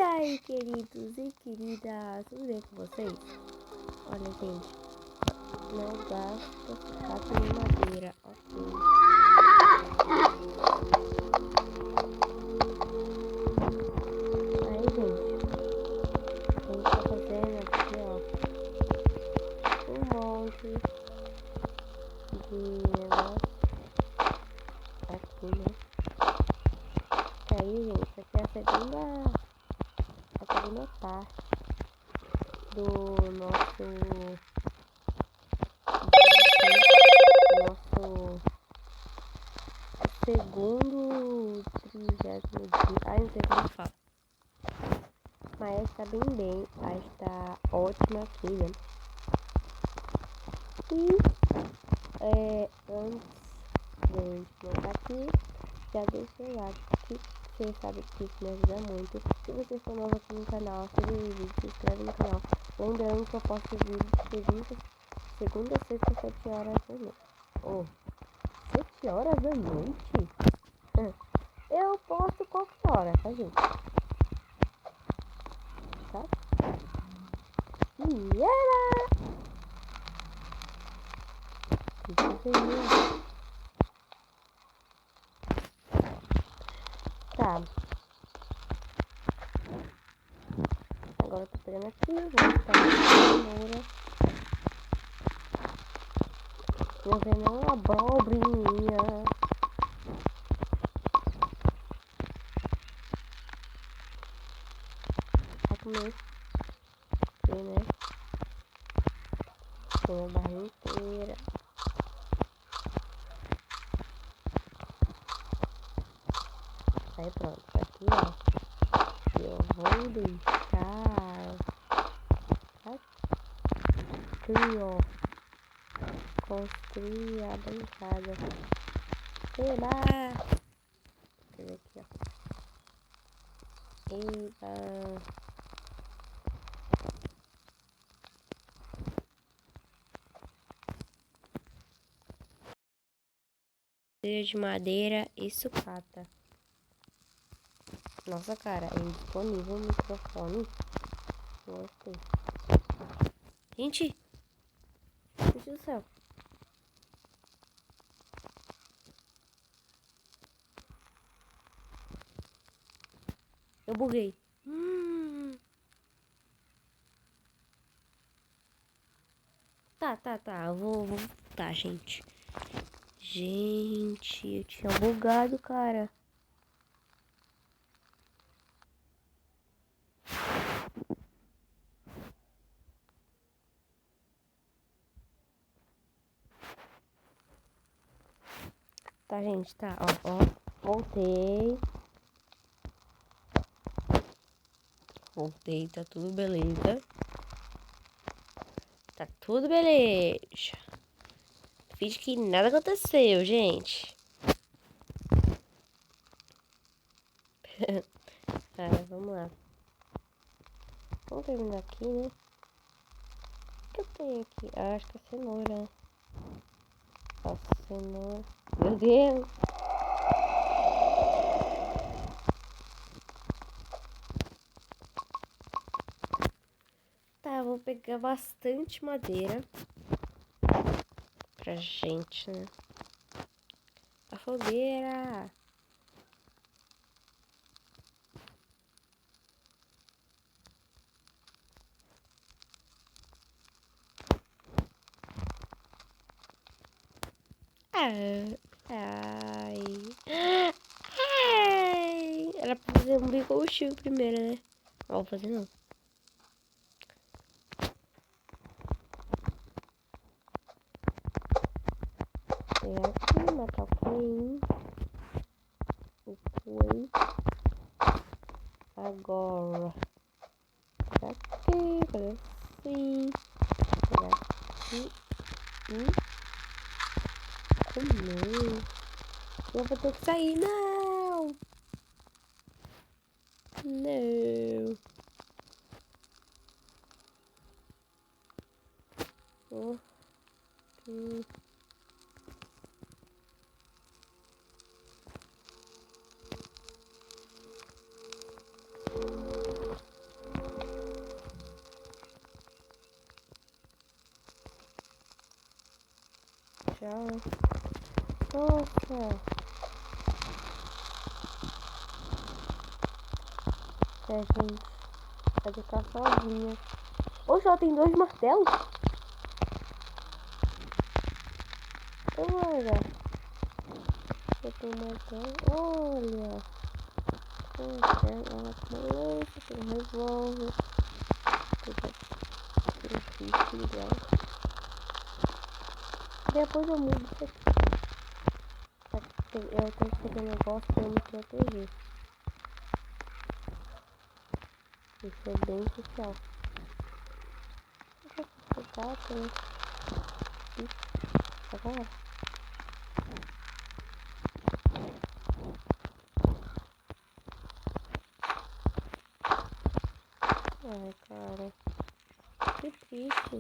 aí, queridos e queridas, tudo bem com vocês? Olha, gente, não gasta sucata de madeira, ok. Aí, gente, a gente tá fazendo aqui, ó, um monte de negócio aqui, né? Que aí, gente, isso aqui é a segunda parte do nosso segundo 30º dia. Ai, não sei como fala. Mas está bem, está ótima aqui, né? E antes de a gente montar aqui, já deixa o like, que você sabe que isso me ajuda muito. Se você for novo aqui no canal, se inscreve no canal. Lembrando que eu posto vídeos de segunda, sexta, 7 horas da noite. 7 horas da noite? Eu posto qualquer hora, tá, gente? Tá? E tá. Agora eu tô pegando aqui, vou botar a cenoura. Vou ver uma abobrinha. Vai comer. Aqui, né? Tem a barra inteira. Aí pronto, aqui, ó. Eu vou deixar aqui, ó. Construir a bancada. Sei lá. Deixa eu ver aqui, ó. Eita. De madeira e sucata. Nossa, cara, é indisponível o microfone. Gostei. Gente, meu Deus do céu. Eu buguei. Tá. Eu vou. Tá, gente. Gente, eu tinha bugado, cara. Tá, gente, tá. Ó. Voltei, tá tudo beleza. Tá tudo beleza. Fiz que nada aconteceu, gente. Cara, vamos lá. Vamos terminar aqui, né? O que eu tenho aqui? Ah, acho que é cenoura. A cenoura. Meu Deus! Tá, eu vou pegar bastante madeira pra gente, né? A fogueira! Ai. Era pra fazer um bicochil primeiro, né? Não vou fazer não. Pegar aqui, matar o coelhinho. O coelho. Agora. Pegar aqui, fazer assim. Pegar aqui. Comer. Eu vou ter que sair, não! Não! legal, né? Nossa! É, gente. Vai ficar sozinha. Oxe, ela tem 2 martelos? Olha. Eu tenho um martelo. Olha. Ela tem uma lança, tem um revólver. Tem um rifle dela. Depois eu mudo isso aqui. Eu tenho que fazer um negócio pra eu me proteger. Isso é bem especial. Eu vou focar, né? Isso, agora. Ai, cara. Que triste.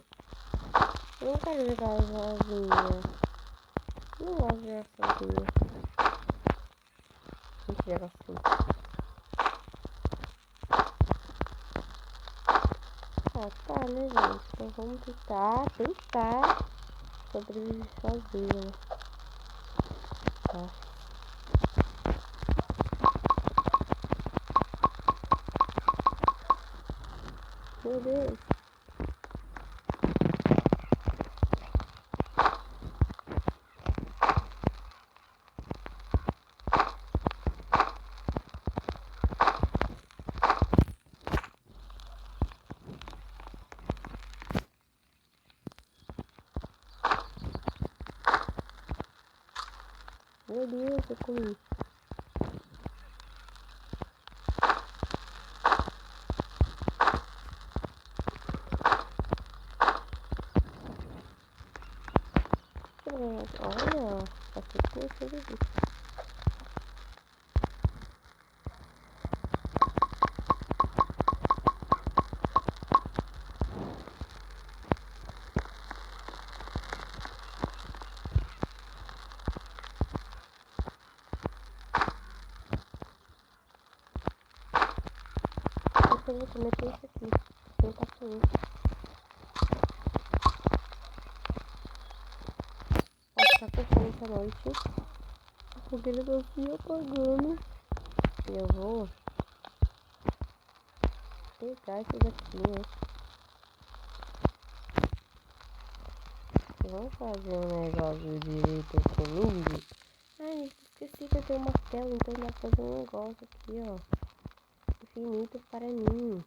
Eu não quero jogar sozinha. Não gosto de jogar sozinha. Mentira, assim. Ah, tá, né, gente? Então vamos tentar sobreviver sozinha, né? Tá. Meu Deus. Meu Deus, eu comi. Olha, achei que tinha sido isso. Eu vou comer tudo isso aqui. Sem paciência. Vai ficar fechando essa noite. A fogueira tá se apagando. E eu vou pegar isso daqui, né? Vamos fazer um negócio direito comigo. Ai, esqueci que eu tenho um martelo, então dá pra fazer um negócio aqui, ó. Infinito para mim.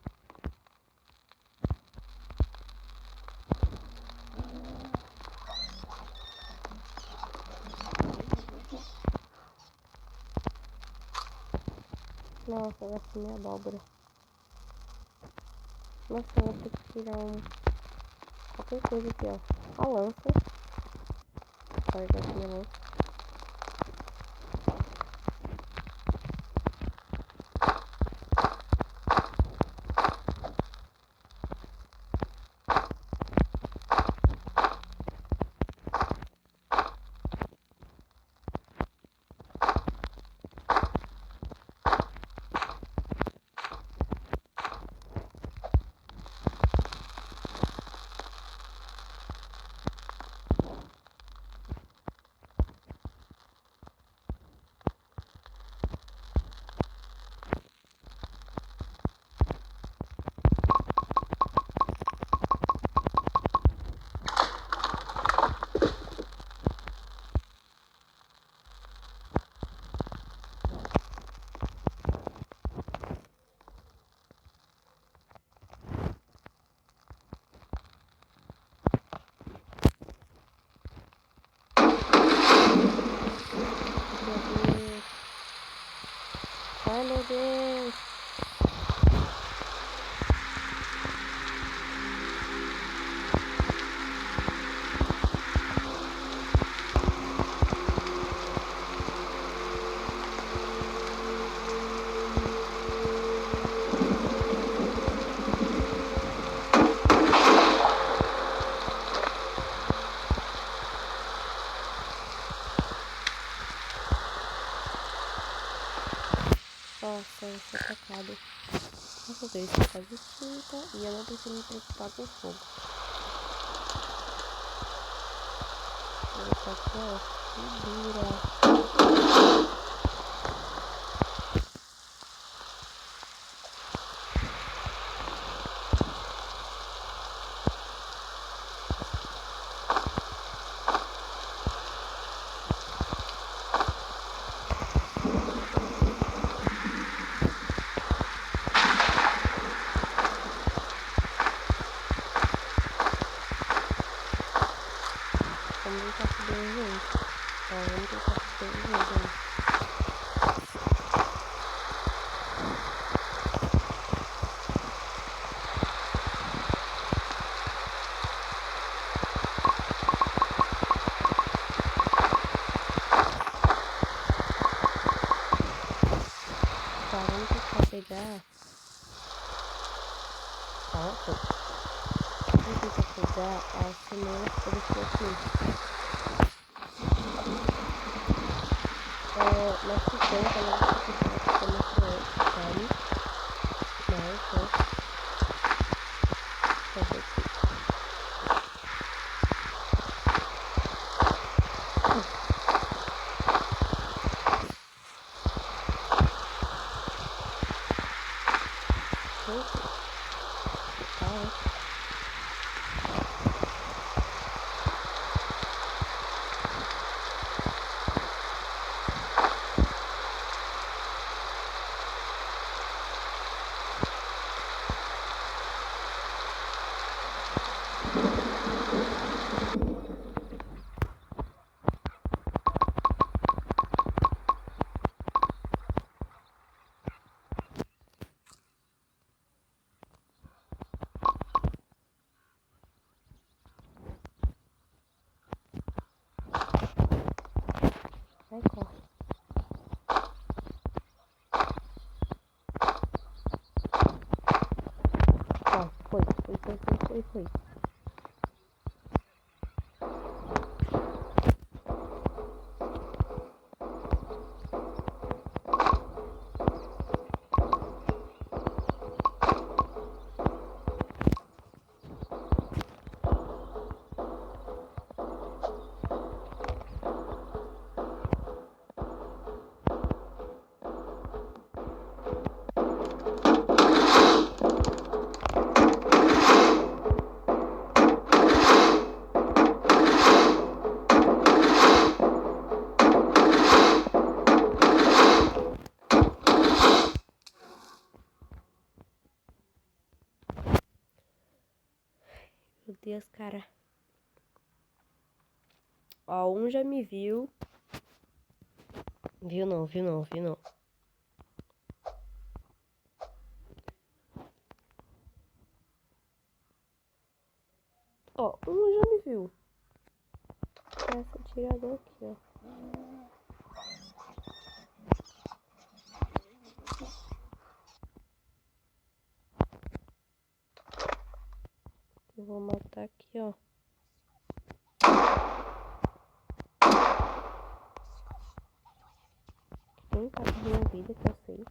Nossa, vai ser minha abóbora. Nossa, eu vou ter que tirar qualquer coisa aqui, ó. A lança. Pode dar aqui minha lança. Ai, meu Deus. Nossa, eu sou atacada. A fogueira está quase extinta e eu não preciso me preocupar com fogo. botar aqui, ó. Figura. Vamos tentar sobreviver. Ó, vamos tentar sobreviver, gente. Tá, vamos tentar pegar. Nossa. Vamos tentar pegar as sementes por aqui. Mas que tem, ela vai ficar ficando sabe? Mas, ó. Cadê aqui? Vai, corre. Ó, foi. Meu Deus, cara. Ó, um já me viu. Viu não. Ó, um já me viu. Esse atirador aqui, ó. Eu vou matar aqui, ó. Um tá com minha vida, que eu sei.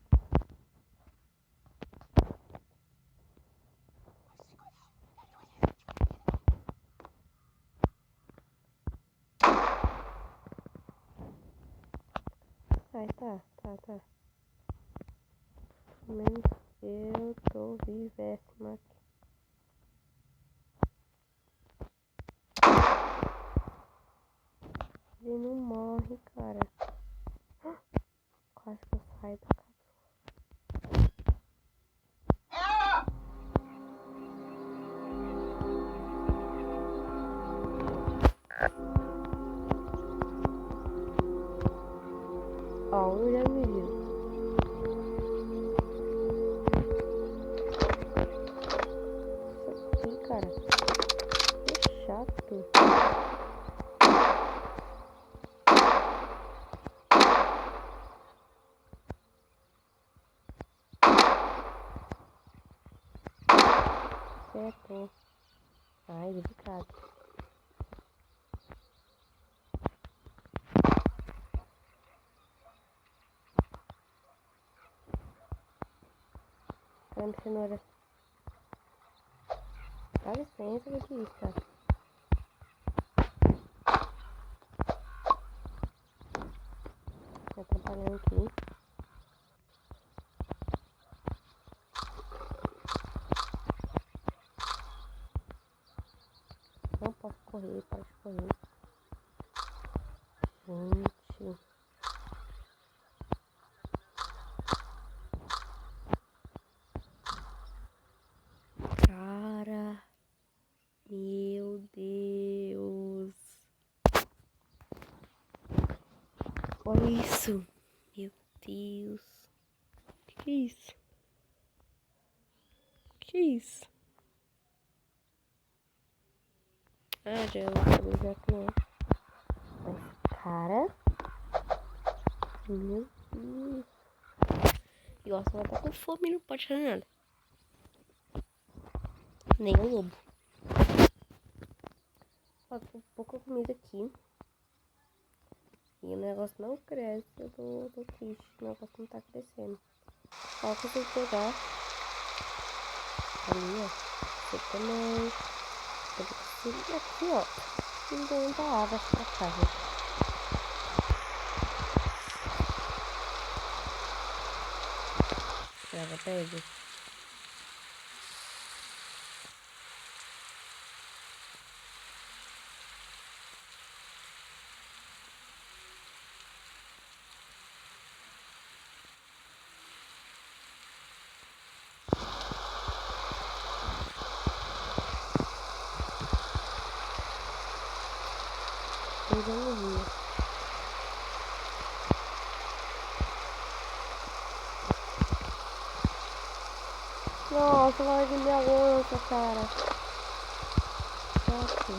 Ai, tá. Pelo menos eu tô vivésima aqui. Ele não morre, cara. Quase que eu saio da cápsula. Ó, um já me viu. Isso aqui, cara. Que chato. Certo. Ai, delicado. Caramba, cenoura. Dá licença, que é isso, cara? correr, para de correr. Gente. Cara. Meu Deus. Olha isso. Meu Deus. Que é isso? Que é isso? Ah, já eu sabia já que é. Mas, cara. Meu Deus. E o Oscar tá com fome e não pode fazer nada. Nem o lobo. Ó, tem pouca comida aqui. E o negócio não cresce. Eu tô triste. O negócio não tá crescendo. Ó, que eu tenho que pegar. Ali, ó. Você também. E aqui, ó. Não tem muita água pra cá, gente. Pega, pega. Eu já não vi. Nossa, larga minha lança, cara. Aqui.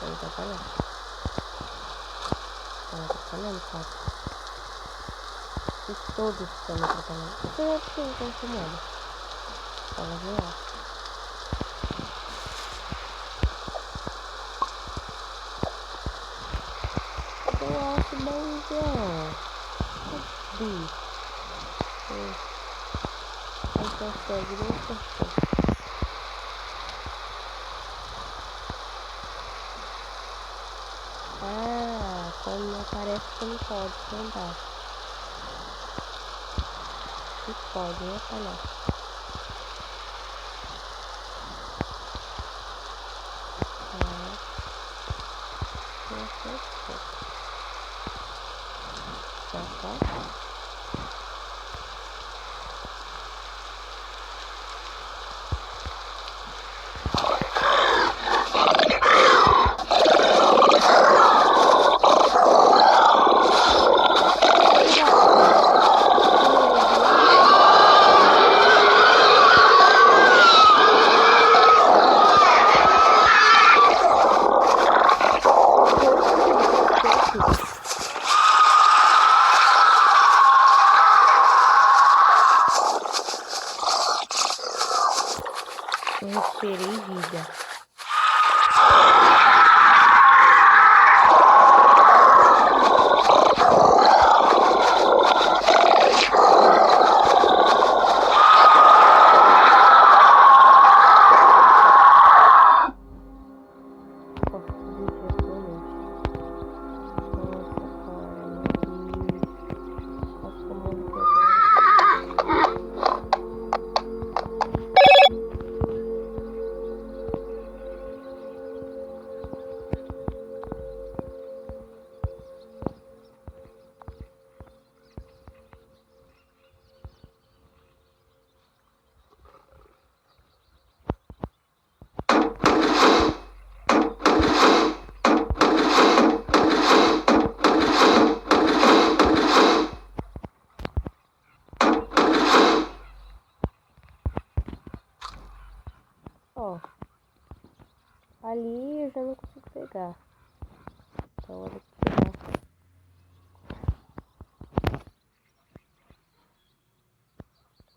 Ele tá falando. Ela tá falando, cara. E todos estão me atrapalhando. Isso é porque eu tô filmando. Fala real. Eu acho bonzão. Cadê? Não consegue, não consegue. Ah, quando não aparece que não pode andar. Se pode, né, palhaço? Eu respirei vida. Ó, ali eu já não consigo pegar. Então, hora de tirar.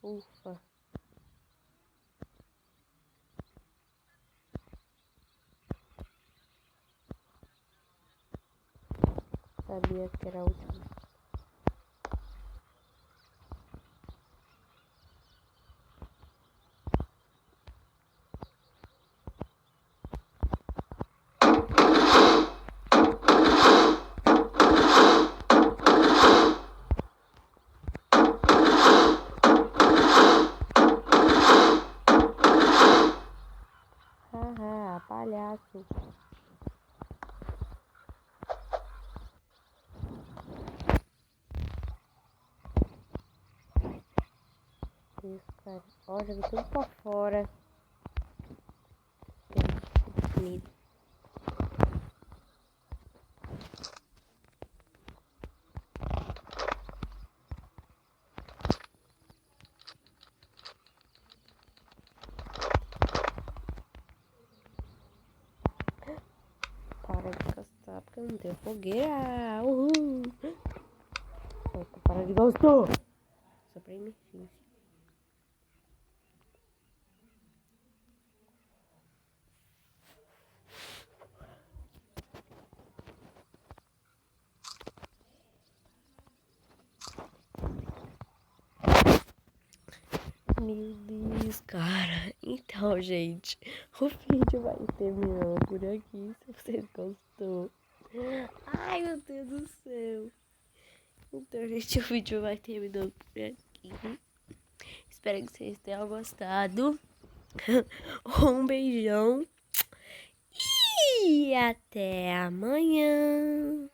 Ufa. Sabia que era a última. Haha, palhaço. Isso, cara. Ó, joguei tudo pra fora. Comida. Para de gastar, porque eu não tenho fogueira. Uhul. Opa, para de gastar. Só pra emergência. Meu Deus, cara. Então, gente, o vídeo vai terminando por aqui. Se vocês gostou. Ai, meu Deus do céu. Então, gente, o vídeo vai terminando por aqui. Espero que vocês tenham gostado. Um beijão. E até amanhã.